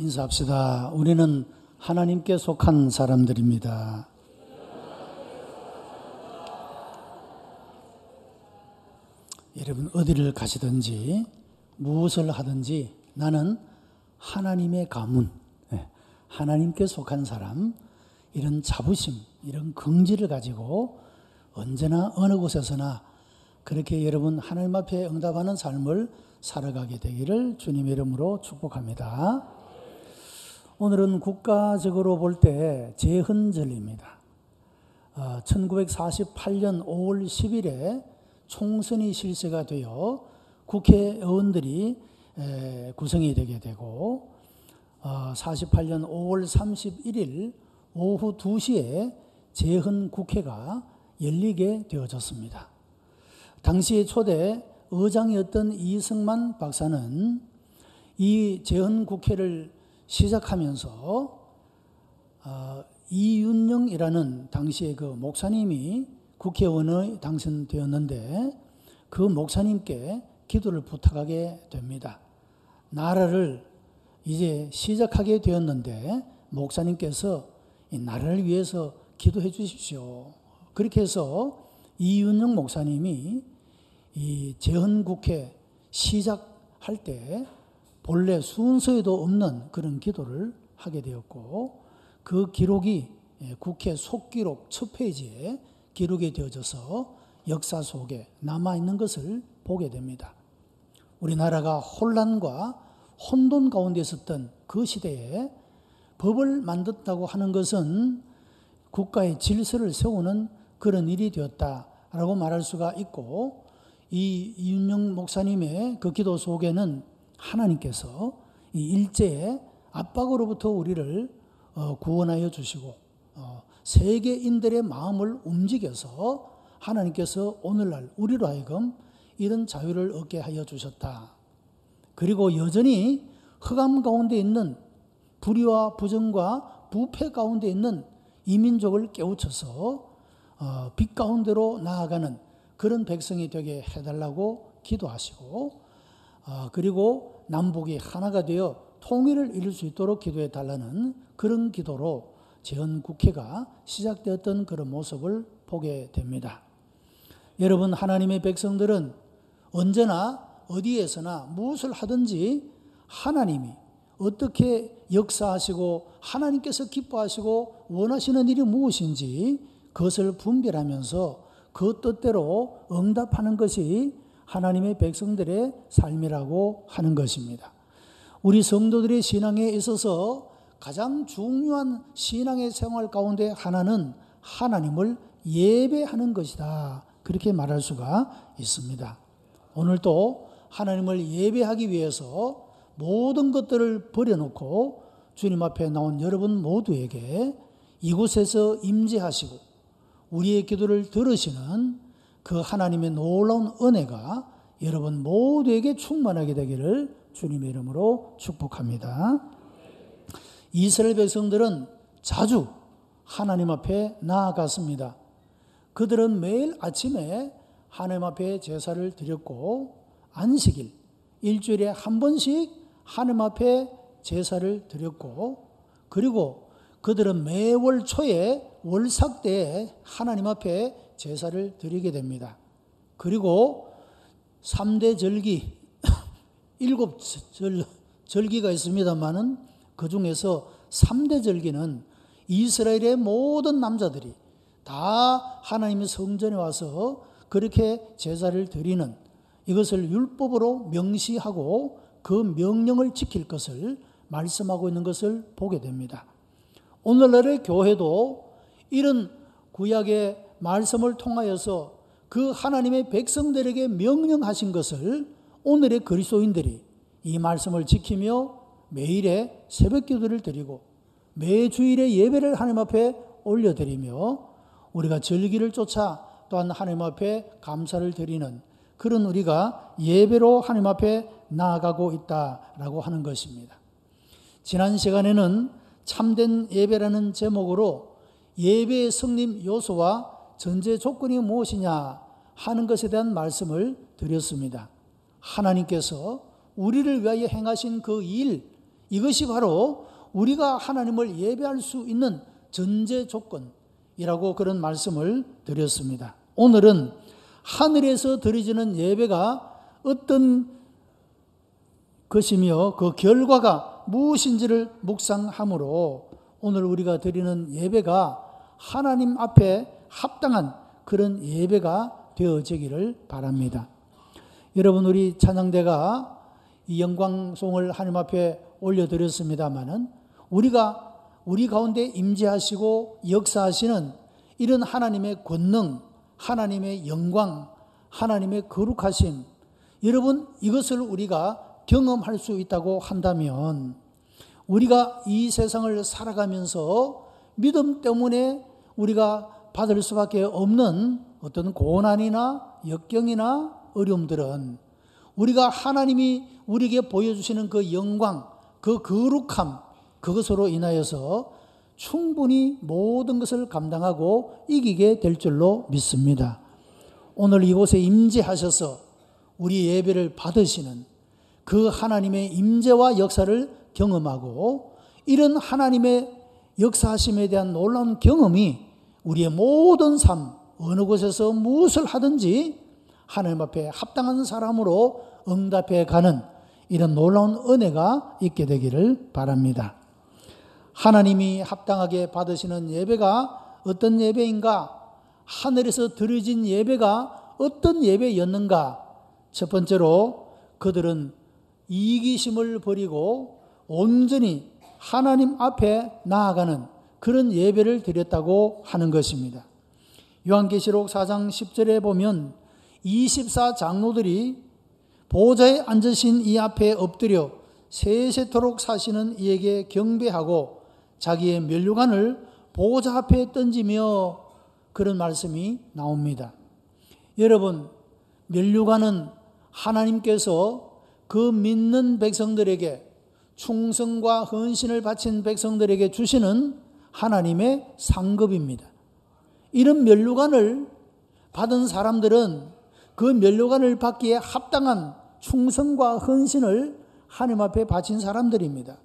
인사합시다. 우리는 하나님께 속한 사람들입니다. 여러분 어디를 가시든지 무엇을 하든지 나는 하나님의 가문, 하나님께 속한 사람, 이런 자부심, 이런 긍지를 가지고 언제나 어느 곳에서나 그렇게 여러분 하나님 앞에 응답하는 삶을 살아가게 되기를 주님의 이름으로 축복합니다. 오늘은 국가적으로 볼 때 제헌절입니다. 1948년 5월 10일에 총선이 실시가 되어 국회의원들이 구성이 되게 되고 48년 5월 31일 오후 2시에 제헌국회가 열리게 되어졌습니다. 당시 초대 의장이었던 이승만 박사는 이 제헌국회를 시작하면서 이윤영이라는 당시의 그 목사님이 국회의원에 당선되었는데 그 목사님께 기도를 부탁하게 됩니다. 나라를 이제 시작하게 되었는데 목사님께서 이 나라를 위해서 기도해 주십시오. 그렇게 해서 이윤영 목사님이 이 제헌국회 시작할 때 본래 순서에도 없는 그런 기도를 하게 되었고 그 기록이 국회 속기록 첫 페이지에 기록이 되어져서 역사 속에 남아있는 것을 보게 됩니다. 우리나라가 혼란과 혼돈 가운데 있었던 그 시대에 법을 만든다고 하는 것은 국가의 질서를 세우는 그런 일이 되었다라고 말할 수가 있고 이 이윤영 목사님의 그 기도 속에는 하나님께서 이 일제의 압박으로부터 우리를 구원하여 주시고 세계인들의 마음을 움직여서 하나님께서 오늘날 우리로 하여금 이런 자유를 얻게 하여 주셨다. 그리고 여전히 흑암 가운데 있는 불의와 부정과 부패 가운데 있는 이민족을 깨우쳐서 빛 가운데로 나아가는 그런 백성이 되게 해달라고 기도하시고 그리고 남북이 하나가 되어 통일을 이룰 수 있도록 기도해 달라는 그런 기도로 제헌국회가 시작되었던 그런 모습을 보게 됩니다. 여러분 하나님의 백성들은 언제나 어디에서나 무엇을 하든지 하나님이 어떻게 역사하시고 하나님께서 기뻐하시고 원하시는 일이 무엇인지 그것을 분별하면서 그 뜻대로 응답하는 것이 하나님의 백성들의 삶이라고 하는 것입니다. 우리 성도들의 신앙에 있어서 가장 중요한 신앙의 생활 가운데 하나는 하나님을 예배하는 것이다. 그렇게 말할 수가 있습니다. 오늘도 하나님을 예배하기 위해서 모든 것들을 버려놓고 주님 앞에 나온 여러분 모두에게 이곳에서 임재하시고 우리의 기도를 들으시는 그 하나님의 놀라운 은혜가 여러분 모두에게 충만하게 되기를 주님의 이름으로 축복합니다. 이스라엘 백성들은 자주 하나님 앞에 나아갔습니다. 그들은 매일 아침에 하나님 앞에 제사를 드렸고 안식일, 일주일에 한 번씩 하나님 앞에 제사를 드렸고 그리고 그들은 매월 초에 월삭 때에 하나님 앞에 제사를 드리게 됩니다. 그리고 3대 절기, 7절기가 있습니다만은 그 중에서 3대 절기는 이스라엘의 모든 남자들이 다 하나님의 성전에 와서 그렇게 제사를 드리는 이것을 율법으로 명시하고 그 명령을 지킬 것을 말씀하고 있는 것을 보게 됩니다. 오늘날의 교회도 이런 구약의 말씀을 통하여서 그 하나님의 백성들에게 명령하신 것을 오늘의 그리스도인들이 이 말씀을 지키며 매일의 새벽기도를 드리고 매주일의 예배를 하나님 앞에 올려드리며 우리가 절기를 쫓아 또한 하나님 앞에 감사를 드리는 그런 우리가 예배로 하나님 앞에 나아가고 있다라고 하는 것입니다. 지난 시간에는 참된 예배라는 제목으로 예배의 성립 요소와 전제 조건이 무엇이냐 하는 것에 대한 말씀을 드렸습니다. 하나님께서 우리를 위하여 행하신 그 일, 이것이 바로 우리가 하나님을 예배할 수 있는 전제 조건이라고 그런 말씀을 드렸습니다. 오늘은 하늘에서 드려지는 예배가 어떤 것이며 그 결과가 무엇인지를 묵상함으로 오늘 우리가 드리는 예배가 하나님 앞에 합당한 그런 예배가 되어지기를 바랍니다. 여러분, 우리 찬양대가 이 영광송을 하나님 앞에 올려드렸습니다마는 우리가 우리 가운데 임재하시고 역사하시는 이런 하나님의 권능, 하나님의 영광, 하나님의 거룩하심, 여러분, 이것을 우리가 경험할 수 있다고 한다면 우리가 이 세상을 살아가면서 믿음 때문에 우리가 받을 수밖에 없는 어떤 고난이나 역경이나 어려움들은 우리가 하나님이 우리에게 보여주시는 그 영광, 그 거룩함, 그것으로 인하여서 충분히 모든 것을 감당하고 이기게 될 줄로 믿습니다. 오늘 이곳에 임재하셔서 우리 예배를 받으시는 그 하나님의 임재와 역사를 경험하고 이런 하나님의 역사하심에 대한 놀라운 경험이 우리의 모든 삶, 어느 곳에서 무엇을 하든지 하나님 앞에 합당한 사람으로 응답해 가는 이런 놀라운 은혜가 있게 되기를 바랍니다. 하나님이 합당하게 받으시는 예배가 어떤 예배인가? 하늘에서 드려진 예배가 어떤 예배였는가? 첫 번째로 그들은 이기심을 버리고 온전히 하나님 앞에 나아가는 그런 예배를 드렸다고 하는 것입니다. 요한계시록 4장 10절에 보면 24장로들이 보좌에 앉으신 이 앞에 엎드려 세세토록 사시는 이에게 경배하고 자기의 면류관을 보좌 앞에 던지며 그런 말씀이 나옵니다. 여러분, 면류관은 하나님께서 그 믿는 백성들에게 충성과 헌신을 바친 백성들에게 주시는 하나님의 상급입니다. 이런 면류관을 받은 사람들은 그 면류관을 받기에 합당한 충성과 헌신을 하나님 앞에 바친 사람들입니다.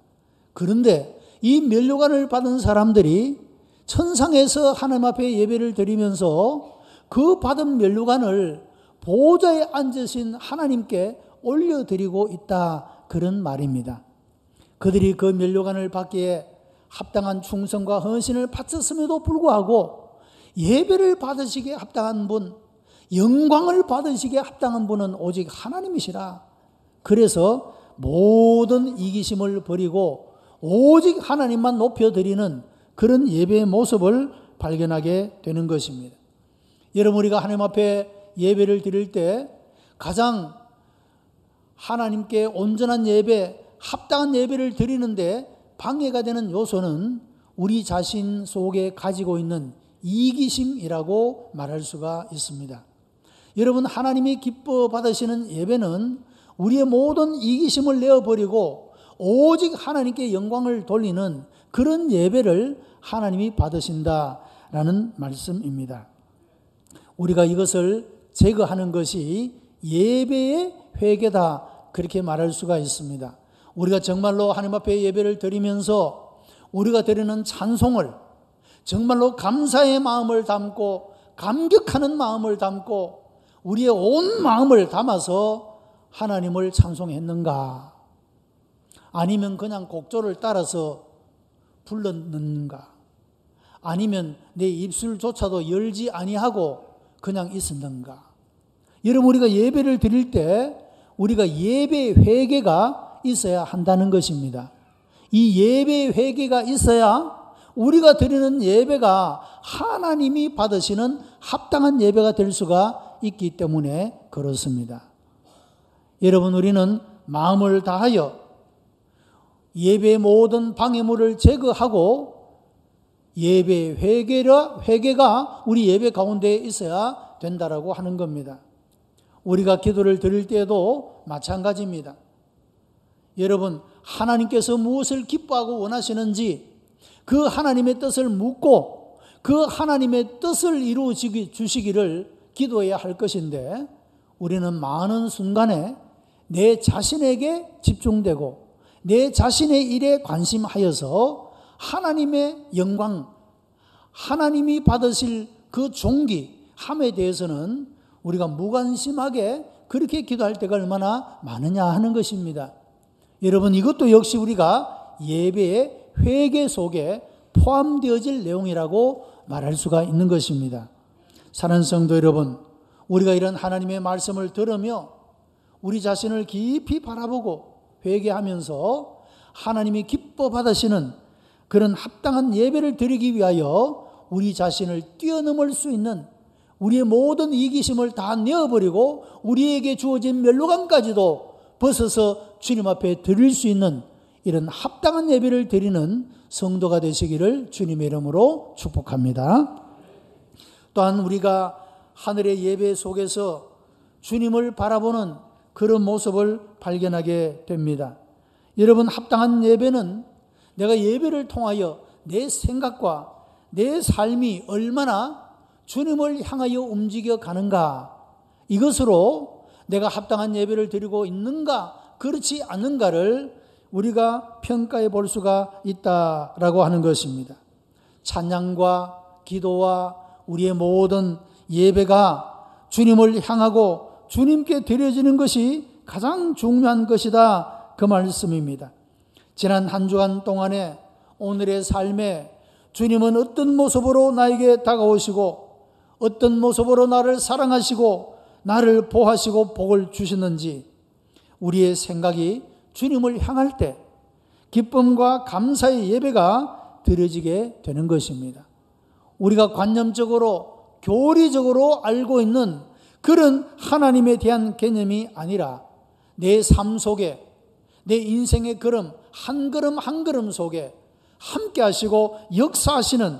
그런데 이 면류관을 받은 사람들이 천상에서 하나님 앞에 예배를 드리면서 그 받은 면류관을 보좌에 앉으신 하나님께 올려드리고 있다, 그런 말입니다. 그들이 그 면류관을 받기에 합당한 충성과 헌신을 바쳤음에도 불구하고 예배를 받으시기에 합당한 분, 영광을 받으시기에 합당한 분은 오직 하나님이시라. 그래서 모든 이기심을 버리고 오직 하나님만 높여드리는 그런 예배의 모습을 발견하게 되는 것입니다. 여러분, 우리가 하나님 앞에 예배를 드릴 때 가장 하나님께 온전한 예배, 합당한 예배를 드리는데 방해가 되는 요소는 우리 자신 속에 가지고 있는 이기심이라고 말할 수가 있습니다. 여러분, 하나님이 기뻐 받으시는 예배는 우리의 모든 이기심을 내어버리고 오직 하나님께 영광을 돌리는 그런 예배를 하나님이 받으신다라는 말씀입니다. 우리가 이것을 제거하는 것이 예배의 회개다, 그렇게 말할 수가 있습니다. 우리가 정말로 하나님 앞에 예배를 드리면서 우리가 드리는 찬송을 정말로 감사의 마음을 담고 감격하는 마음을 담고 우리의 온 마음을 담아서 하나님을 찬송했는가? 아니면 그냥 곡조를 따라서 불렀는가? 아니면 내 입술조차도 열지 아니하고 그냥 있었는가? 여러분, 우리가 예배를 드릴 때 우리가 예배 회개가 있어야 한다는 것입니다. 이 예배 회개가 있어야 우리가 드리는 예배가 하나님이 받으시는 합당한 예배가 될 수가 있기 때문에 그렇습니다. 여러분, 우리는 마음을 다하여 예배의 모든 방해물을 제거하고 예배 회개가 우리 예배 가운데 있어야 된다라고 하는 겁니다. 우리가 기도를 드릴 때에도 마찬가지입니다. 여러분, 하나님께서 무엇을 기뻐하고 원하시는지 그 하나님의 뜻을 묻고 그 하나님의 뜻을 이루어 주시기를 기도해야 할 것인데 우리는 많은 순간에 내 자신에게 집중되고 내 자신의 일에 관심하여서 하나님의 영광, 하나님이 받으실 그 존귀함에 대해서는 우리가 무관심하게 그렇게 기도할 때가 얼마나 많으냐 하는 것입니다. 여러분, 이것도 역시 우리가 예배의 회개 속에 포함되어질 내용이라고 말할 수가 있는 것입니다. 사랑하는 성도 여러분, 우리가 이런 하나님의 말씀을 들으며 우리 자신을 깊이 바라보고 회개하면서 하나님이 기뻐 받으시는 그런 합당한 예배를 드리기 위하여 우리 자신을 뛰어넘을 수 있는 우리의 모든 이기심을 다 내어버리고 우리에게 주어진 멸로감까지도 벗어서 주님 앞에 드릴 수 있는 이런 합당한 예배를 드리는 성도가 되시기를 주님의 이름으로 축복합니다. 또한 우리가 하늘의 예배 속에서 주님을 바라보는 그런 모습을 발견하게 됩니다. 여러분, 합당한 예배는 내가 예배를 통하여 내 생각과 내 삶이 얼마나 주님을 향하여 움직여 가는가, 이것으로 내가 합당한 예배를 드리고 있는가 그렇지 않는가를 우리가 평가해 볼 수가 있다라고 하는 것입니다. 찬양과 기도와 우리의 모든 예배가 주님을 향하고 주님께 드려지는 것이 가장 중요한 것이다, 그 말씀입니다. 지난 한 주간 동안에 오늘의 삶에 주님은 어떤 모습으로 나에게 다가오시고 어떤 모습으로 나를 사랑하시고 나를 보호하시고 복을 주시는지 우리의 생각이 주님을 향할 때 기쁨과 감사의 예배가 드려지게 되는 것입니다. 우리가 관념적으로 교리적으로 알고 있는 그런 하나님에 대한 개념이 아니라 내 삶 속에, 내 인생의 걸음 한 걸음 한 걸음 속에 함께 하시고 역사하시는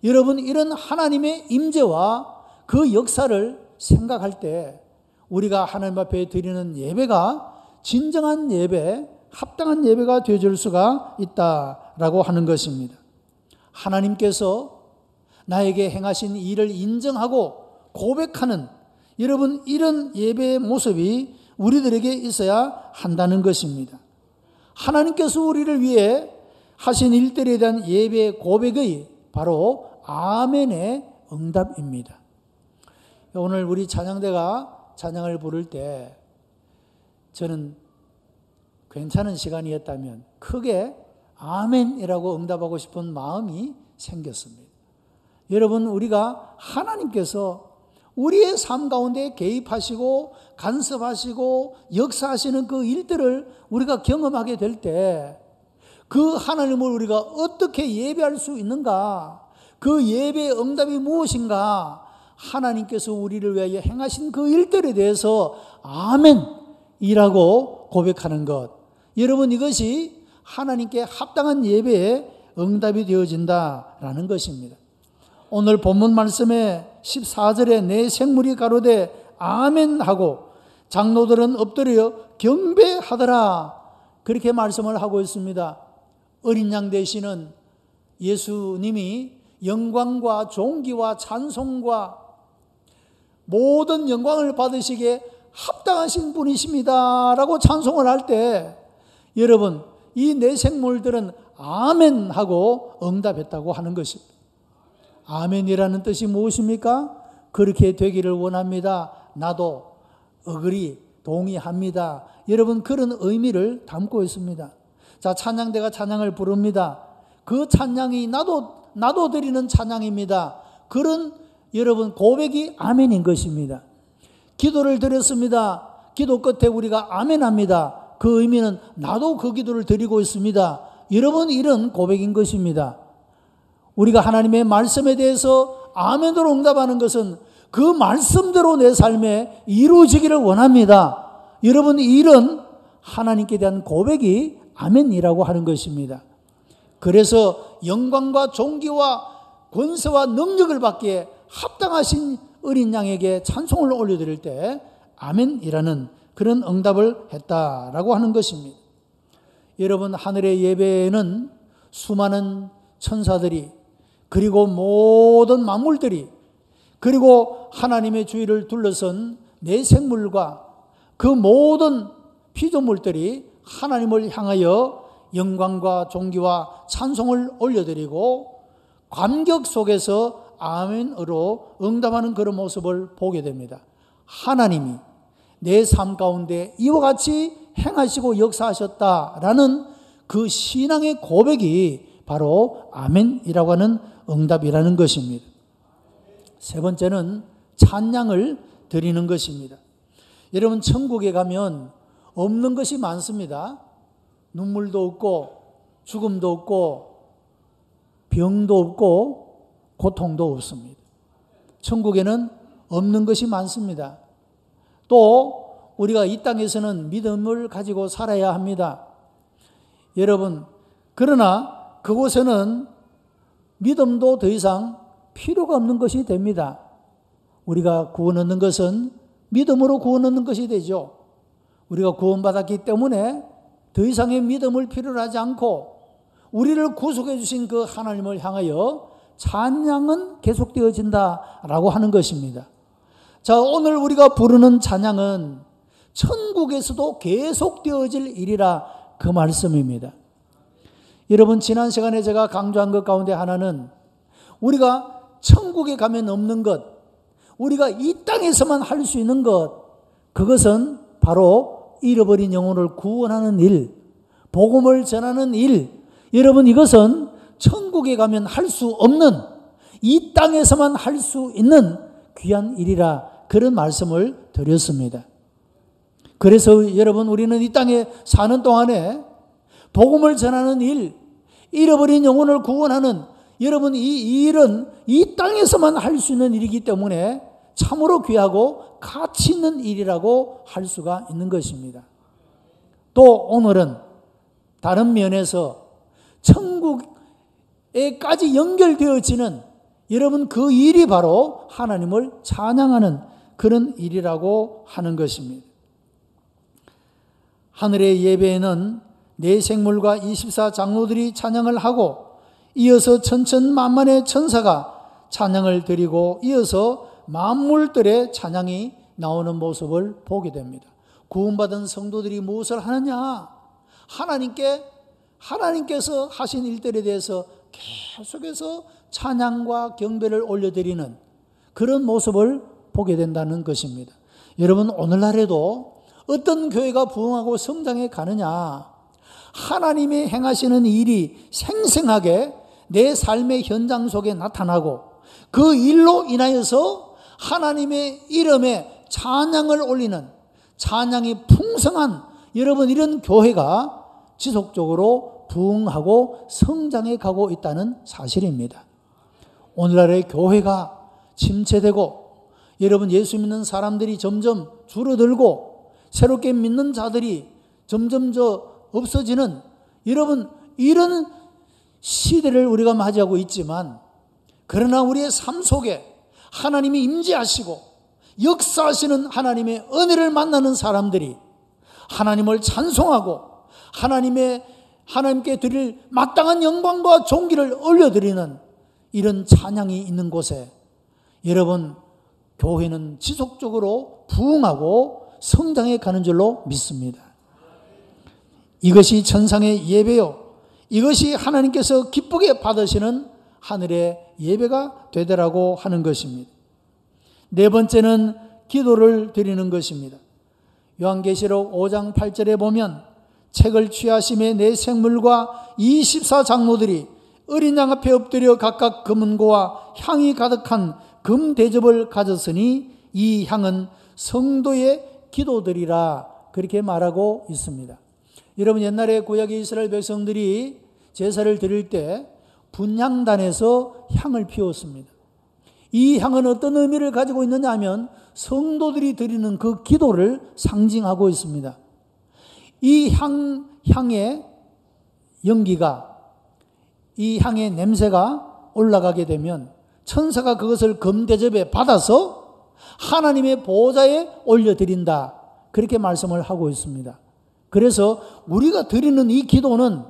여러분, 이런 하나님의 임재와 그 역사를 생각할 때 우리가 하나님 앞에 드리는 예배가 진정한 예배, 합당한 예배가 되어줄 수가 있다라고 하는 것입니다. 하나님께서 나에게 행하신 일을 인정하고 고백하는 여러분, 이런 예배의 모습이 우리들에게 있어야 한다는 것입니다. 하나님께서 우리를 위해 하신 일들에 대한 예배의 고백의 바로 아멘의 응답입니다. 오늘 우리 찬양대가 찬양을 부를 때 저는 괜찮은 시간이었다면 크게 아멘이라고 응답하고 싶은 마음이 생겼습니다. 여러분, 우리가 하나님께서 우리의 삶 가운데 개입하시고 간섭하시고 역사하시는 그 일들을 우리가 경험하게 될 때 그 하나님을 우리가 어떻게 예배할 수 있는가, 그 예배의 응답이 무엇인가, 하나님께서 우리를 위하여 행하신 그 일들에 대해서 아멘이라고 고백하는 것, 여러분, 이것이 하나님께 합당한 예배의 응답이 되어진다라는 것입니다. 오늘 본문 말씀에 14절에 내 생물이 가로되 아멘하고 장로들은 엎드려 경배하더라, 그렇게 말씀을 하고 있습니다. 어린 양 되시는 예수님이 영광과 존귀와 찬송과 모든 영광을 받으시기에 합당하신 분이십니다 라고 찬송을 할 때 여러분, 이 내 생물들은 아멘하고 응답했다고 하는 것입니다. 아멘이라는 뜻이 무엇입니까? 그렇게 되기를 원합니다. 나도 어그리 동의합니다. 여러분, 그런 의미를 담고 있습니다. 자, 찬양대가 찬양을 부릅니다. 그 찬양이 나도 드리는 찬양입니다. 그런 여러분 고백이 아멘인 것입니다. 기도를 드렸습니다. 기도 끝에 우리가 아멘합니다. 그 의미는 나도 그 기도를 드리고 있습니다. 여러분, 이런 고백인 것입니다. 우리가 하나님의 말씀에 대해서 아멘으로 응답하는 것은 그 말씀대로 내 삶에 이루어지기를 원합니다. 여러분, 이런 하나님께 대한 고백이 아멘이라고 하는 것입니다. 그래서 영광과 존귀와 권세와 능력을 받기에 합당하신 어린 양에게 찬송을 올려드릴 때 아멘이라는 그런 응답을 했다라고 하는 것입니다. 여러분, 하늘의 예배에는 수많은 천사들이, 그리고 모든 만물들이, 그리고 하나님의 주위를 둘러선 내 생물과 그 모든 피조물들이 하나님을 향하여 영광과 존귀와 찬송을 올려드리고 감격 속에서 아멘으로 응답하는 그런 모습을 보게 됩니다. 하나님이 내 삶 가운데 이와 같이 행하시고 역사하셨다라는 그 신앙의 고백이 바로 아멘이라고 하는 응답이라는 것입니다. 세 번째는 찬양을 드리는 것입니다. 여러분, 천국에 가면 없는 것이 많습니다. 눈물도 없고 죽음도 없고 병도 없고 고통도 없습니다. 천국에는 없는 것이 많습니다. 또 우리가 이 땅에서는 믿음을 가지고 살아야 합니다. 여러분, 그러나 그곳에는 믿음도 더 이상 필요가 없는 것이 됩니다. 우리가 구원 얻는 것은 믿음으로 구원 얻는 것이 되죠. 우리가 구원받았기 때문에 더 이상의 믿음을 필요로 하지 않고 우리를 구속해 주신 그 하나님을 향하여 찬양은 계속되어진다라고 하는 것입니다. 자, 오늘 우리가 부르는 찬양은 천국에서도 계속되어질 일이라 그 말씀입니다. 여러분, 지난 시간에 제가 강조한 것 가운데 하나는 우리가 천국에 가면 없는 것, 우리가 이 땅에서만 할 수 있는 것, 그것은 바로 잃어버린 영혼을 구원하는 일, 복음을 전하는 일. 여러분, 이것은 천국에 가면 할 수 없는, 이 땅에서만 할 수 있는 귀한 일이라 그런 말씀을 드렸습니다. 그래서 여러분, 우리는 이 땅에 사는 동안에 복음을 전하는 일, 잃어버린 영혼을 구원하는, 여러분, 이 일은 이 땅에서만 할 수 있는 일이기 때문에 참으로 귀하고 가치 있는 일이라고 할 수가 있는 것입니다. 또 오늘은 다른 면에서 천국에까지 연결되어지는, 여러분, 그 일이 바로 하나님을 찬양하는 그런 일이라고 하는 것입니다. 하늘의 예배에는 네 생물과 24장로들이 찬양을 하고, 이어서 천천만만의 천사가 찬양을 드리고, 이어서 만물들의 찬양이 나오는 모습을 보게 됩니다. 구원받은 성도들이 무엇을 하느냐? 하나님께서 하신 일들에 대해서 계속해서 찬양과 경배를 올려드리는 그런 모습을 보게 된다는 것입니다. 여러분, 오늘날에도 어떤 교회가 부흥하고 성장해 가느냐? 하나님이 행하시는 일이 생생하게 내 삶의 현장 속에 나타나고, 그 일로 인하여서 하나님의 이름에 찬양을 올리는, 찬양이 풍성한, 여러분, 이런 교회가 지속적으로 부흥하고 성장해 가고 있다는 사실입니다. 오늘날의 교회가 침체되고, 여러분, 예수 믿는 사람들이 점점 줄어들고 새롭게 믿는 자들이 점점 없어지는, 여러분, 이런 시대를 우리가 맞이하고 있지만, 그러나 우리의 삶 속에 하나님이 임재하시고 역사하시는 하나님의 은혜를 만나는 사람들이 하나님을 찬송하고 하나님께 드릴 마땅한 영광과 존귀를 올려드리는 이런 찬양이 있는 곳에, 여러분, 교회는 지속적으로 부흥하고 성장해 가는 줄로 믿습니다. 이것이 천상의 예배요, 이것이 하나님께서 기쁘게 받으시는 하늘의 예배가 되더라고 하는 것입니다. 네 번째는 기도를 드리는 것입니다. 요한계시록 5장 8절에 보면 책을 취하심에 네 생물과 24장로들이 어린 양 앞에 엎드려 각각 금은고와 향이 가득한 금 대접을 가졌으니 이 향은 성도의 기도들이라, 그렇게 말하고 있습니다. 여러분, 옛날에 구약의 이스라엘 백성들이 제사를 드릴 때 분향단에서 향을 피웠습니다. 이 향은 어떤 의미를 가지고 있느냐 하면 성도들이 드리는 그 기도를 상징하고 있습니다. 이 향의 연기가, 이 향의 냄새가 올라가게 되면 천사가 그것을 금대접에 받아서 하나님의 보좌에 올려드린다, 그렇게 말씀을 하고 있습니다. 그래서 우리가 드리는 이 기도는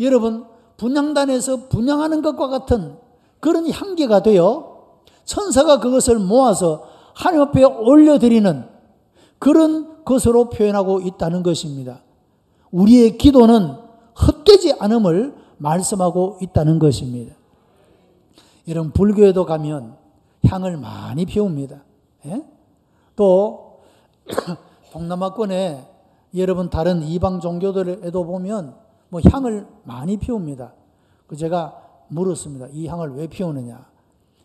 여러분, 분향단에서 분향하는 것과 같은 그런 향기가 되어 천사가 그것을 모아서 하나님 앞에 올려드리는 그런 것으로 표현하고 있다는 것입니다. 우리의 기도는 헛된 헛되지 않음을 말씀하고 있다는 것입니다. 여러분, 불교에도 가면 향을 많이 피웁니다. 예? 또 동남아권에 여러분 다른 이방 종교들에도 보면 뭐 향을 많이 피웁니다. 제가 물었습니다. 이 향을 왜 피우느냐?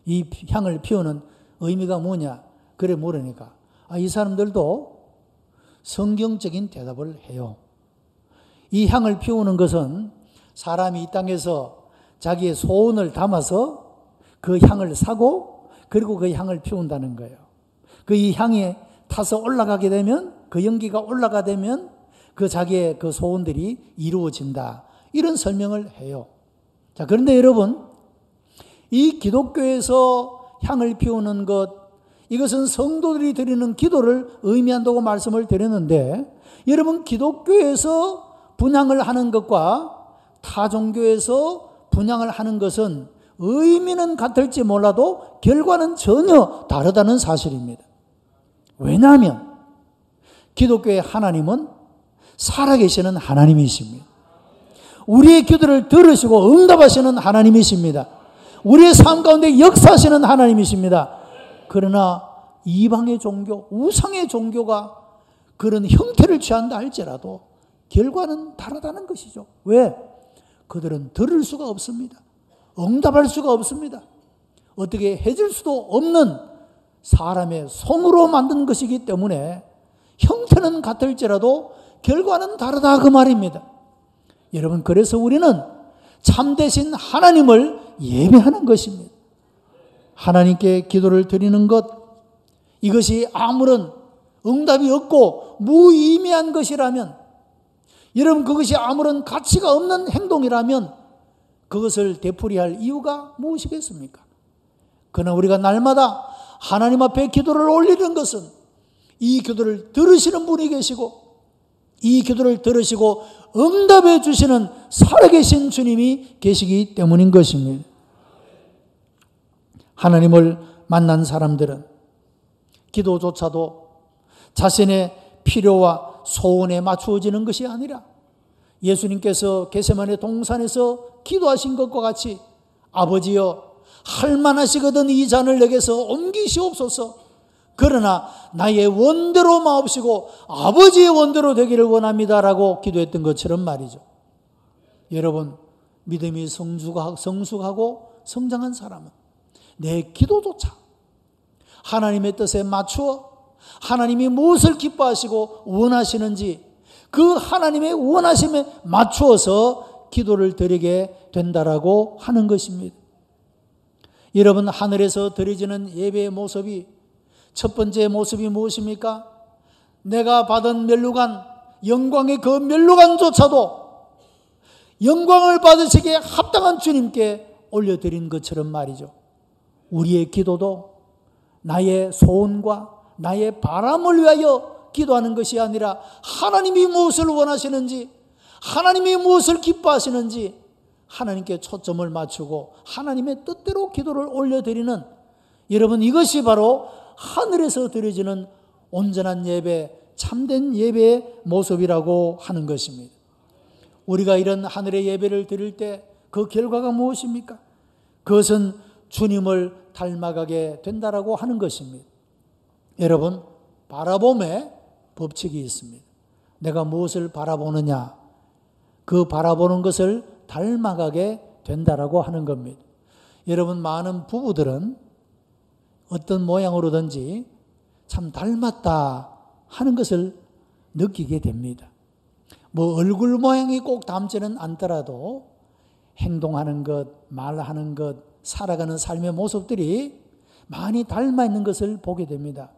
이 향을 피우는 의미가 뭐냐? 그래 물으니까 이 사람들도 성경적인 대답을 해요. 이 향을 피우는 것은 사람이 이 땅에서 자기의 소원을 담아서 그 향을 사고 그리고 그 향을 피운다는 거예요. 그 이 향에 타서 올라가게 되면, 그 연기가 올라가게 되면 그 자기의 그 소원들이 이루어진다. 이런 설명을 해요. 자, 그런데 여러분, 이 기독교에서 향을 피우는 것, 이것은 성도들이 드리는 기도를 의미한다고 말씀을 드렸는데, 여러분, 기독교에서 분향을 하는 것과 타 종교에서 분향을 하는 것은 의미는 같을지 몰라도 결과는 전혀 다르다는 사실입니다. 왜냐하면 기독교의 하나님은 살아계시는 하나님이십니다. 우리의 기도를 들으시고 응답하시는 하나님이십니다. 우리의 삶 가운데 역사하시는 하나님이십니다. 그러나 이방의 종교, 우상의 종교가 그런 형태를 취한다 할지라도 결과는 다르다는 것이죠. 왜? 그들은 들을 수가 없습니다. 응답할 수가 없습니다. 어떻게 해줄 수도 없는 사람의 손으로 만든 것이기 때문에 형태는 같을지라도 결과는 다르다 그 말입니다. 여러분, 그래서 우리는 참되신 하나님을 예배하는 것입니다. 하나님께 기도를 드리는 것, 이것이 아무런 응답이 없고 무의미한 것이라면, 여러분, 그것이 아무런 가치가 없는 행동이라면 그것을 되풀이할 이유가 무엇이겠습니까? 그러나 우리가 날마다 하나님 앞에 기도를 올리는 것은 이 기도를 들으시는 분이 계시고, 이 기도를 들으시고 응답해 주시는 살아계신 주님이 계시기 때문인 것입니다. 하나님을 만난 사람들은 기도조차도 자신의 필요와 소원에 맞추어지는 것이 아니라 예수님께서 겟세마네 동산에서 기도하신 것과 같이 아버지여, 할만하시거든 이 잔을 내게서 옮기시옵소서. 그러나 나의 원대로 마옵시고 아버지의 원대로 되기를 원합니다라고 기도했던 것처럼 말이죠. 여러분, 믿음이 성숙하고 성장한 사람은 내 기도조차 하나님의 뜻에 맞추어 하나님이 무엇을 기뻐하시고 원하시는지 그 하나님의 원하심에 맞추어서 기도를 드리게 된다라고 하는 것입니다. 여러분, 하늘에서 드려지는 예배의 모습이, 첫 번째 모습이 무엇입니까? 내가 받은 면류관, 영광의 그 면류관조차도 영광을 받으시기에 합당한 주님께 올려드린 것처럼 말이죠. 우리의 기도도 나의 소원과 나의 바람을 위하여 기도하는 것이 아니라 하나님이 무엇을 원하시는지, 하나님이 무엇을 기뻐하시는지 하나님께 초점을 맞추고 하나님의 뜻대로 기도를 올려드리는, 여러분, 이것이 바로 하늘에서 드려지는 온전한 예배, 참된 예배의 모습이라고 하는 것입니다. 우리가 이런 하늘의 예배를 드릴 때 그 결과가 무엇입니까? 그것은 주님을 닮아가게 된다라고 하는 것입니다. 여러분, 바라봄에 법칙이 있습니다. 내가 무엇을 바라보느냐, 그 바라보는 것을 닮아가게 된다라고 하는 겁니다. 여러분, 많은 부부들은 어떤 모양으로든지 참 닮았다 하는 것을 느끼게 됩니다. 뭐 얼굴 모양이 꼭 닮지는 않더라도 행동하는 것, 말하는 것, 살아가는 삶의 모습들이 많이 닮아 있는 것을 보게 됩니다.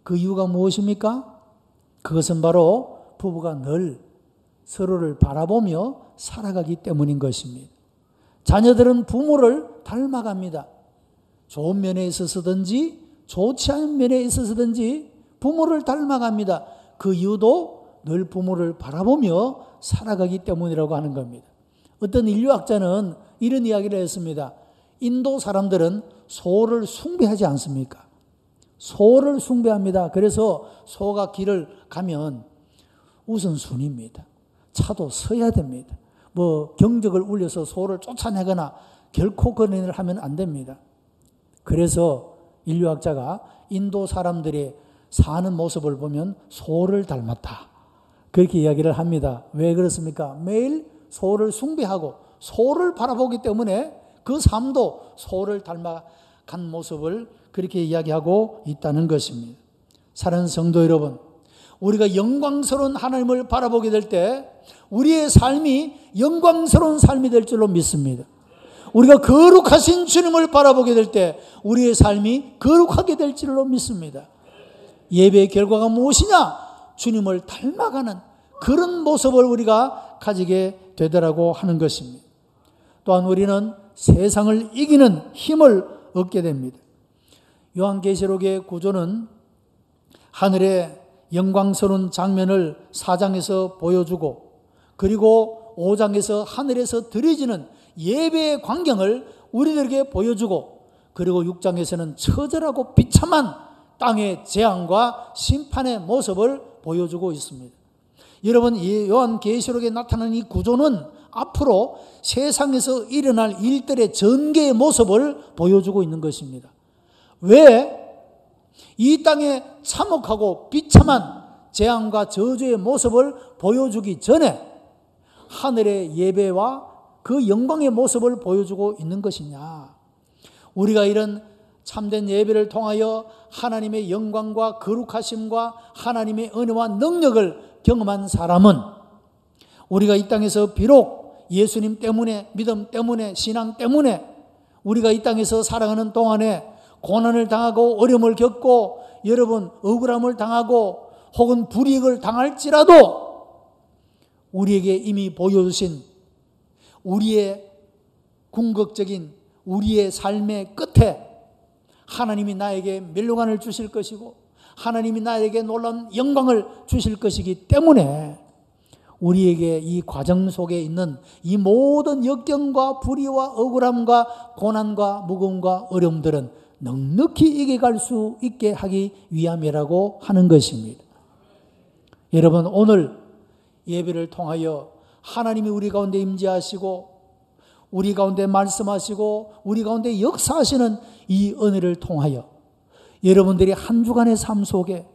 그 이유가 무엇입니까? 그것은 바로 부부가 늘 서로를 바라보며 살아가기 때문인 것입니다. 자녀들은 부모를 닮아갑니다. 좋은 면에 있어서든지 좋지 않은 면에 있어서든지 부모를 닮아갑니다. 그 이유도 늘 부모를 바라보며 살아가기 때문이라고 하는 겁니다. 어떤 인류학자는 이런 이야기를 했습니다. 인도 사람들은 소를 숭배하지 않습니까? 소를 숭배합니다. 그래서 소가 길을 가면 우선순위입니다. 차도 서야 됩니다. 경적을 울려서 소를 쫓아내거나 결코 그런 일을 하면 안 됩니다. 그래서 인류학자가 인도 사람들이 사는 모습을 보면 소를 닮았다, 그렇게 이야기를 합니다. 왜 그렇습니까? 매일 소를 숭배하고 소를 바라보기 때문에 그 삶도 소를 닮아간 모습을 그렇게 이야기하고 있다는 것입니다. 사랑하는 성도 여러분, 우리가 영광스러운 하나님을 바라보게 될 때 우리의 삶이 영광스러운 삶이 될 줄로 믿습니다. 우리가 거룩하신 주님을 바라보게 될 때 우리의 삶이 거룩하게 될 줄로 믿습니다. 예배의 결과가 무엇이냐? 주님을 닮아가는 그런 모습을 우리가 가지게 되더라고 하는 것입니다. 또한 우리는 세상을 이기는 힘을 얻게 됩니다. 요한계시록의 구조는 하늘의 영광스러운 장면을 4장에서 보여주고, 그리고 5장에서 하늘에서 드려지는 예배의 광경을 우리들에게 보여주고, 그리고 6장에서는 처절하고 비참한 땅의 재앙과 심판의 모습을 보여주고 있습니다. 여러분, 이 요한계시록에 나타나는 이 구조는 앞으로 세상에서 일어날 일들의 전개의 모습을 보여주고 있는 것입니다. 왜? 이 땅에 참혹하고 비참한 재앙과 저주의 모습을 보여주기 전에 하늘의 예배와 그 영광의 모습을 보여주고 있는 것이냐? 우리가 이런 참된 예배를 통하여 하나님의 영광과 거룩하심과 하나님의 은혜와 능력을 경험한 사람은 우리가 이 땅에서 비록 예수님 때문에, 믿음 때문에, 신앙 때문에 우리가 이 땅에서 살아가는 동안에 고난을 당하고 어려움을 겪고 여러분 억울함을 당하고 혹은 불이익을 당할지라도 우리에게 이미 보여주신 우리의 궁극적인 우리의 삶의 끝에 하나님이 나에게 멸류관을 주실 것이고 하나님이 나에게 놀라운 영광을 주실 것이기 때문에 우리에게 이 과정 속에 있는 이 모든 역경과 불의와 억울함과 고난과 무거움과 어려움들은 넉넉히 이겨갈 수 있게 하기 위함이라고 하는 것입니다. 여러분, 오늘 예배를 통하여 하나님이 우리 가운데 임재하시고 우리 가운데 말씀하시고 우리 가운데 역사하시는 이 은혜를 통하여 여러분들이 한 주간의 삶 속에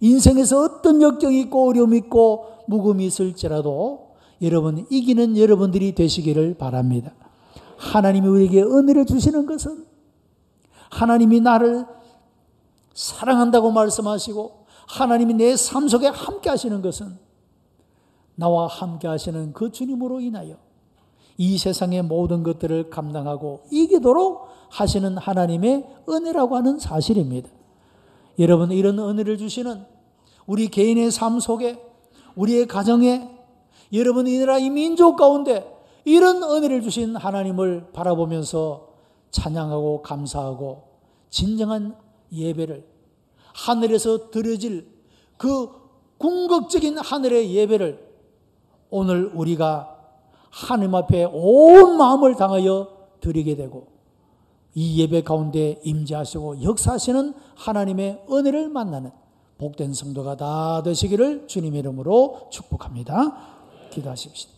인생에서 어떤 역경이 있고 어려움이 있고 무거움이 있을지라도 여러분 이기는 여러분들이 되시기를 바랍니다. 하나님이 우리에게 은혜를 주시는 것은 하나님이 나를 사랑한다고 말씀하시고 하나님이 내 삶 속에 함께 하시는 것은 나와 함께 하시는 그 주님으로 인하여 이 세상의 모든 것들을 감당하고 이기도록 하시는 하나님의 은혜라고 하는 사실입니다. 여러분, 이런 은혜를 주시는 우리 개인의 삶 속에 우리의 가정에 여러분 이 나라 이 민족 가운데 이런 은혜를 주신 하나님을 바라보면서 찬양하고 감사하고 진정한 예배를 하늘에서 드려질 그 궁극적인 하늘의 예배를 오늘 우리가 하나님 앞에 온 마음을 당하여 드리게 되고 이 예배 가운데 임재하시고 역사하시는 하나님의 은혜를 만나는 복된 성도가 다 되시기를 주님의 이름으로 축복합니다. 기도하십시다.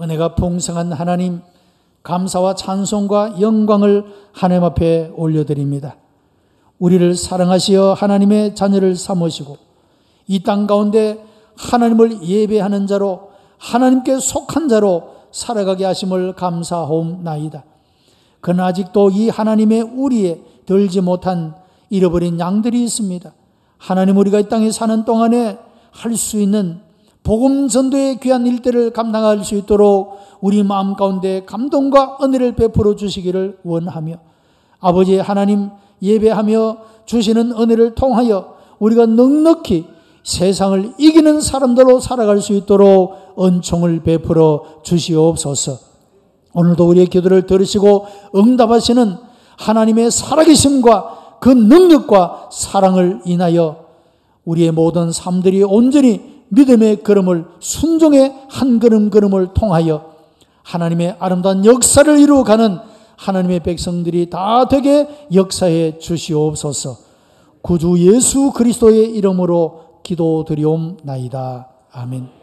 은혜가 풍성한 하나님, 감사와 찬송과 영광을 하나님 앞에 올려드립니다. 우리를 사랑하시어 하나님의 자녀를 삼으시고 이 땅 가운데 하나님을 예배하는 자로 하나님께 속한 자로 살아가게 하심을 감사하옵나이다. 그러나 아직도 이 하나님의 우리에 들지 못한 잃어버린 양들이 있습니다. 하나님, 우리가 이 땅에 사는 동안에 할 수 있는 복음 전도의 귀한 일들을 감당할 수 있도록 우리 마음 가운데 감동과 은혜를 베풀어 주시기를 원하며 아버지 하나님, 예배하며 주시는 은혜를 통하여 우리가 넉넉히 세상을 이기는 사람들로 살아갈 수 있도록 은총을 베풀어 주시옵소서. 오늘도 우리의 기도를 들으시고 응답하시는 하나님의 살아계심과 그 능력과 사랑을 인하여 우리의 모든 삶들이 온전히 믿음의 걸음을, 순종의 한 걸음을 통하여 하나님의 아름다운 역사를 이루어가는 하나님의 백성들이 다 되게 역사해 주시옵소서. 구주 예수 그리스도의 이름으로 기도드리옵나이다. 아멘.